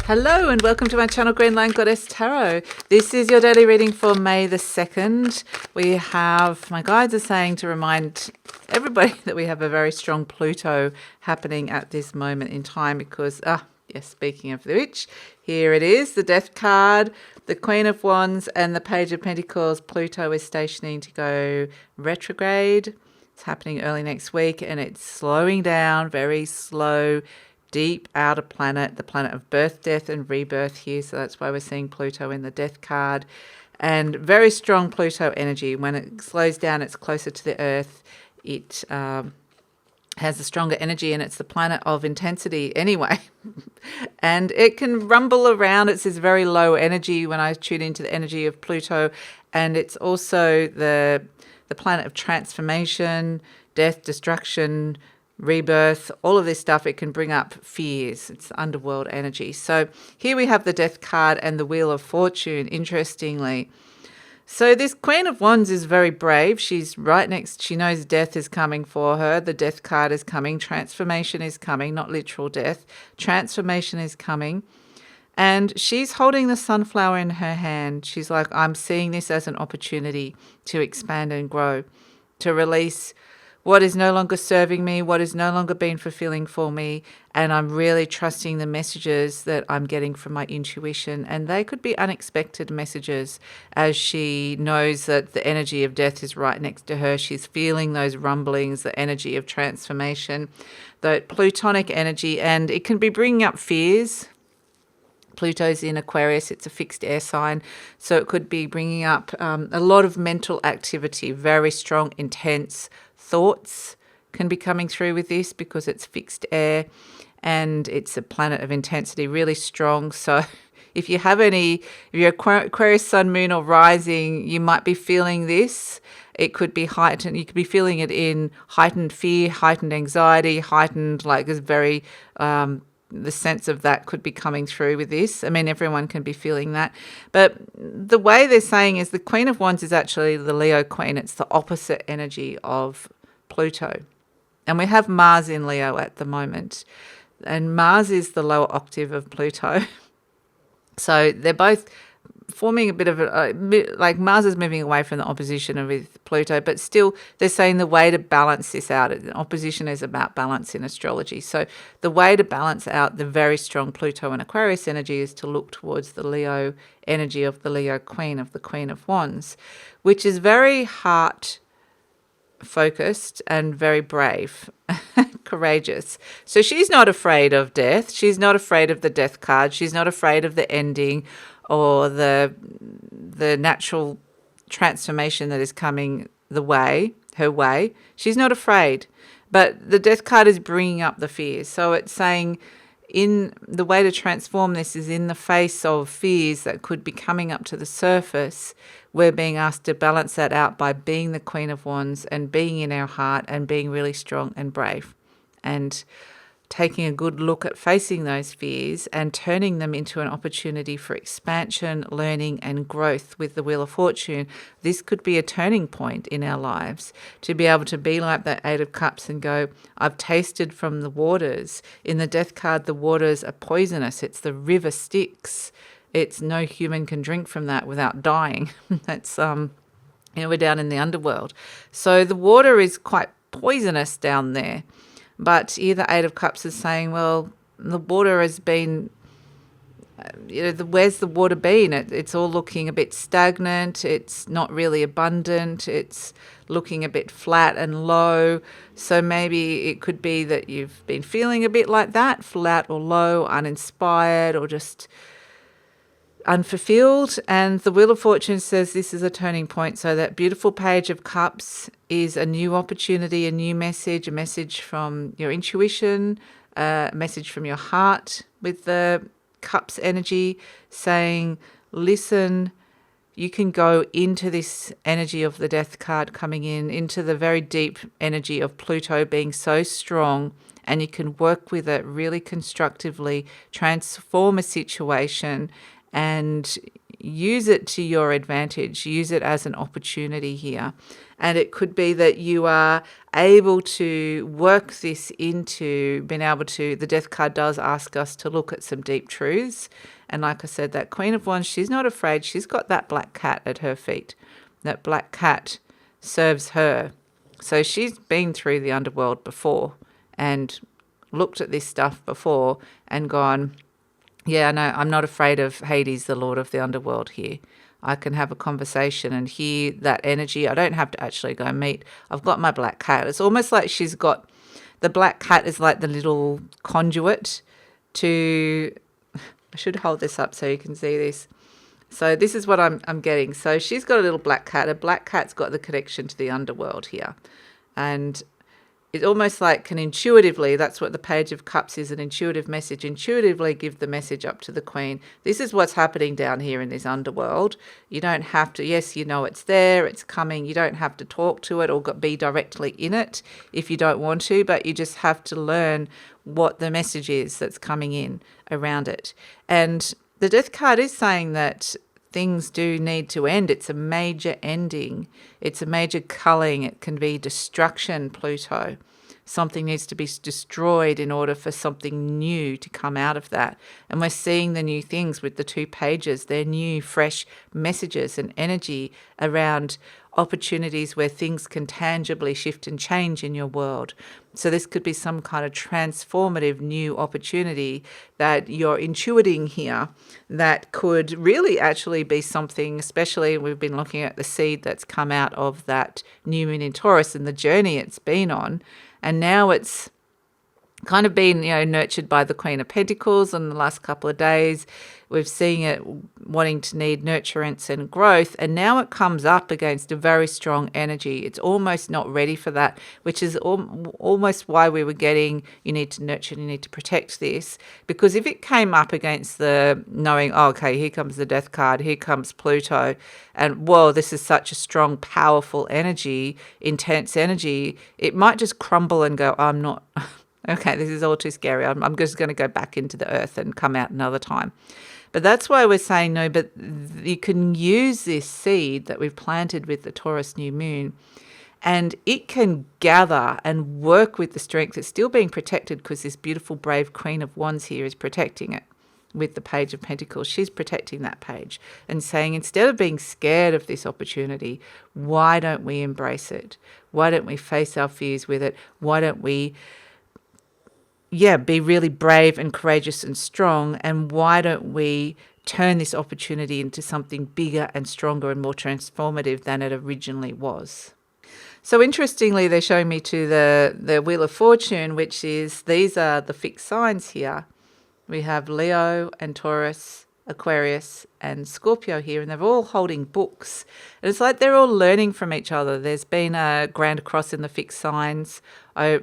Hello and welcome to my channel, GreenLion Goddess Tarot. This is your daily reading for May the 2nd. We have, my guides are saying to remind everybody that we have a very strong Pluto happening at this moment in time because, yes, speaking of which, here it is, the Death card, the Queen of Wands and the Page of Pentacles. Pluto is stationing to go retrograde. It's happening early next week and it's slowing down, very slow, deep outer planet, the planet of birth, death and rebirth here. So that's why we're seeing Pluto in the Death card. And very strong Pluto energy. When it slows down, it's closer to the Earth. It has a stronger energy and it's the planet of intensity anyway. And it can rumble around. It's this very low energy when I tune into the energy of Pluto. And it's also the planet of transformation, death, destruction, rebirth, all of this stuff. It can bring up fears. It's underworld energy. So here we have the Death card and the Wheel of Fortune, interestingly. So this Queen of Wands is very brave. She's right next. She knows death is coming for her. The Death card is coming. Transformation is coming, not literal death. Transformation is coming. And she's holding the sunflower in her hand. She's like, I'm seeing this as an opportunity to expand and grow, to release what is no longer serving me, what is no longer being fulfilling for me. And I'm really trusting the messages that I'm getting from my intuition. And they could be unexpected messages as she knows that the energy of death is right next to her. She's feeling those rumblings, the energy of transformation, the Plutonic energy, and it can be bringing up fears. Pluto's in Aquarius, it's a fixed air sign, so it could be bringing up a lot of mental activity, very strong, intense thoughts can be coming through with this because it's fixed air and it's a planet of intensity, really strong. So if you're Aquarius, Sun, Moon or Rising, you might be feeling this. It could be heightened. You could be feeling it in heightened fear, heightened anxiety, heightened, like this very... the sense of that could be coming through with this. I mean, everyone can be feeling that. But the way they're saying is the Queen of Wands is actually the Leo Queen. It's the opposite energy of Pluto. And we have Mars in Leo at the moment. And Mars is the lower octave of Pluto. So they're both forming a bit of like Mars is moving away from the opposition with Pluto, but still they're saying the way to balance this out, opposition is about balance in astrology. So the way to balance out the very strong Pluto and Aquarius energy is to look towards the Leo energy of the Leo Queen, of the Queen of Wands, which is very heart focused and very brave, courageous. So she's not afraid of death. She's not afraid of the Death card. She's not afraid of the ending or the natural transformation that is coming her way. She's not afraid. But the Death card is bringing up the fears. So it's saying in the way to transform this is in the face of fears that could be coming up to the surface. We're being asked to balance that out by being the Queen of Wands and being in our heart and being really strong and brave and taking a good look at facing those fears and turning them into an opportunity for expansion, learning and growth with the Wheel of Fortune. This could be a turning point in our lives to be able to be like that Eight of Cups and go, I've tasted from the waters. In the Death card, the waters are poisonous. It's the river Styx. It's no human can drink from that without dying. That's, we're down in the underworld. So the water is quite poisonous down there. But here the Eight of Cups is saying, well, the water has been, where's the water been? It's all looking a bit stagnant. It's not really abundant. It's looking a bit flat and low. So maybe it could be that you've been feeling a bit like that, flat or low, uninspired or just unfulfilled. And the Wheel of Fortune says this is a turning point. So that beautiful Page of Cups is a new opportunity, a new message, a message from your intuition, a message from your heart with the Cups energy saying, listen, you can go into this energy of the Death card coming into the very deep energy of Pluto being so strong, and you can work with it really constructively, transform a situation, and use it to your advantage. Use it as an opportunity here. And it could be that you are able to work this into being able to, the Death card does ask us to look at some deep truths. And like I said, that Queen of Wands, she's not afraid. She's got that black cat at her feet. That black cat serves her. So she's been through the underworld before and looked at this stuff before and gone, yeah, no, I'm not afraid of Hades, the Lord of the underworld here. I can have a conversation and hear that energy. I don't have to actually go meet. I've got my black cat. It's almost like she's got, the black cat is like the little conduit to, I should hold this up so you can see this. So this is what I'm getting. So she's got a little black cat. A black cat's got the connection to the underworld here. And it's almost like can intuitively, that's what the Page of Cups is, an intuitive message, intuitively give the message up to the Queen. This is what's happening down here in this underworld. You don't have to, yes, you know it's there, it's coming. You don't have to talk to it or be directly in it if you don't want to, but you just have to learn what the message is that's coming in around it. And the Death card is saying that things do need to end. It's a major ending. It's a major culling. It can be destruction, Pluto. Something needs to be destroyed in order for something new to come out of that. And we're seeing the new things with the 2 pages. They're new, fresh messages and energy around opportunities where things can tangibly shift and change in your world. So this could be some kind of transformative new opportunity that you're intuiting here that could really actually be something, especially we've been looking at the seed that's come out of that new moon in Taurus and the journey it's been on. And now it's kind of been, nurtured by the Queen of Pentacles in the last couple of days. We've seen it wanting to need nurturance and growth. And now it comes up against a very strong energy. It's almost not ready for that, which is almost why we were getting, you need to nurture, you need to protect this. Because if it came up against the knowing, oh, okay, here comes the Death card, here comes Pluto, and whoa, this is such a strong, powerful energy, intense energy, it might just crumble and go, I'm not... Okay, this is all too scary. I'm just going to go back into the earth and come out another time. But that's why we're saying no, but you can use this seed that we've planted with the Taurus new moon and it can gather and work with the strength. It's still being protected because this beautiful, brave Queen of Wands here is protecting it with the Page of Pentacles. She's protecting that page and saying, instead of being scared of this opportunity, why don't we embrace it? Why don't we face our fears with it? Why don't we... be really brave and courageous and strong, and why don't we turn this opportunity into something bigger and stronger and more transformative than it originally was? So interestingly, they're showing me to the Wheel of Fortune, which is, these are the fixed signs here. We have Leo and Taurus, Aquarius and Scorpio here, and they're all holding books. And it's like they're all learning from each other. There's been a Grand Cross in the fixed signs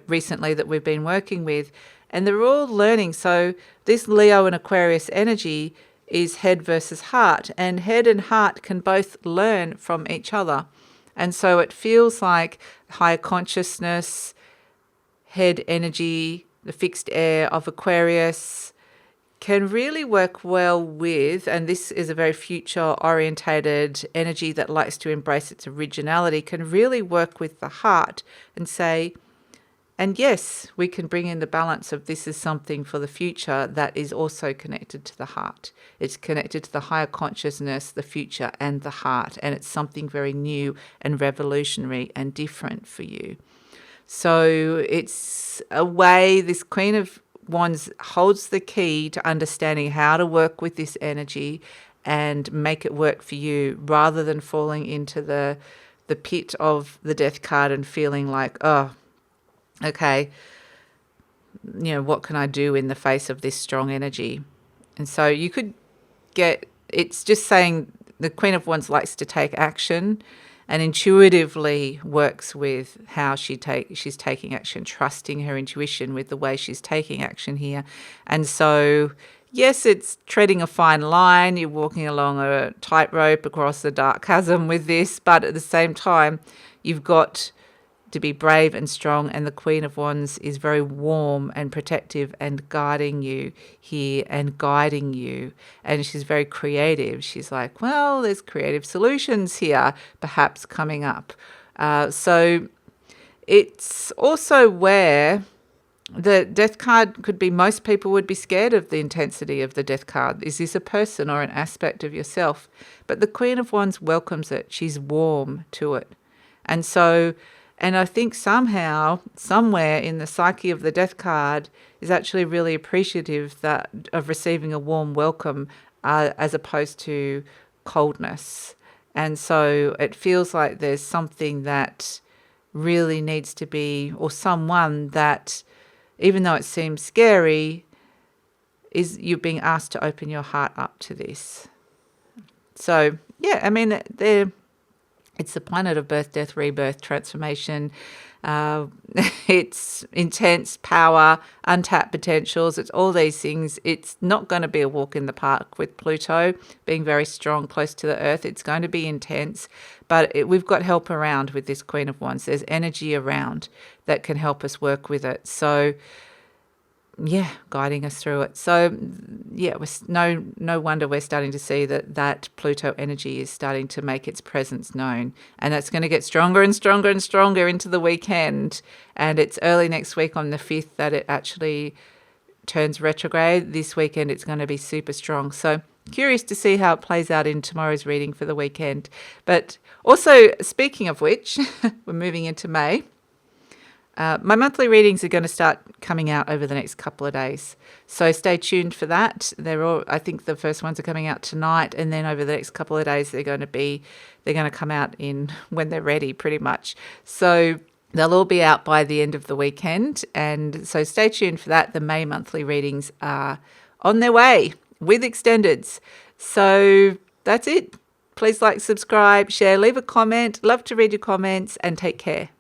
recently that we've been working with, and they're all learning. So this Leo and Aquarius energy is head versus heart, and head and heart can both learn from each other. And so it feels like higher consciousness, head energy, the fixed air of Aquarius can really work well with, and this is a very future-orientated energy that likes to embrace its originality, can really work with the heart and say, and yes, we can bring in the balance of this is something for the future that is also connected to the heart. It's connected to the higher consciousness, the future, and the heart, and it's something very new and revolutionary and different for you. So it's a way this Queen of Wands holds the key to understanding how to work with this energy and make it work for you, rather than falling into the pit of the Death card and feeling like, oh, okay, what can I do in the face of this strong energy? And so you could get, it's just saying the Queen of Wands likes to take action and intuitively works with how she's taking action, trusting her intuition with the way she's taking action here. And so, yes, it's treading a fine line. You're walking along a tightrope across a dark chasm with this, but at the same time, you've got to be brave and strong, and the Queen of Wands is very warm and protective and guarding you here and guiding you, and she's very creative. She's like, well, there's creative solutions here perhaps coming up. So it's also where the Death card could be, most people would be scared of the intensity of the Death card. Is this a person or an aspect of yourself? But the Queen of Wands welcomes it. She's warm to it. And so, and I think somehow, somewhere in the psyche of the Death card is actually really appreciative of receiving a warm welcome as opposed to coldness. And so it feels like there's something that really needs to be, or someone that, even though it seems scary, is you're being asked to open your heart up to this. So, yeah, I mean, it's the planet of birth, death, rebirth, transformation. It's intense power, untapped potentials. It's all these things. It's not going to be a walk in the park with Pluto being very strong, close to the earth. It's going to be intense, but we've got help around with this Queen of Wands. There's energy around that can help us work with it. So, yeah, guiding us through it. So, yeah, no wonder we're starting to see that Pluto energy is starting to make its presence known. And that's going to get stronger and stronger and stronger into the weekend. And it's early next week on the 5th that it actually turns retrograde. This weekend it's going to be super strong. So curious to see how it plays out in tomorrow's reading for the weekend. But also, speaking of which, we're moving into May. My monthly readings are going to start coming out over the next couple of days. So stay tuned for that. I think the first ones are coming out tonight, and then over the next couple of days they're going to come out when they're ready, pretty much. So they'll all be out by the end of the weekend, and so stay tuned for that. The May monthly readings are on their way with extendeds. So that's it. Please like, subscribe, share, leave a comment. Love to read your comments, and take care.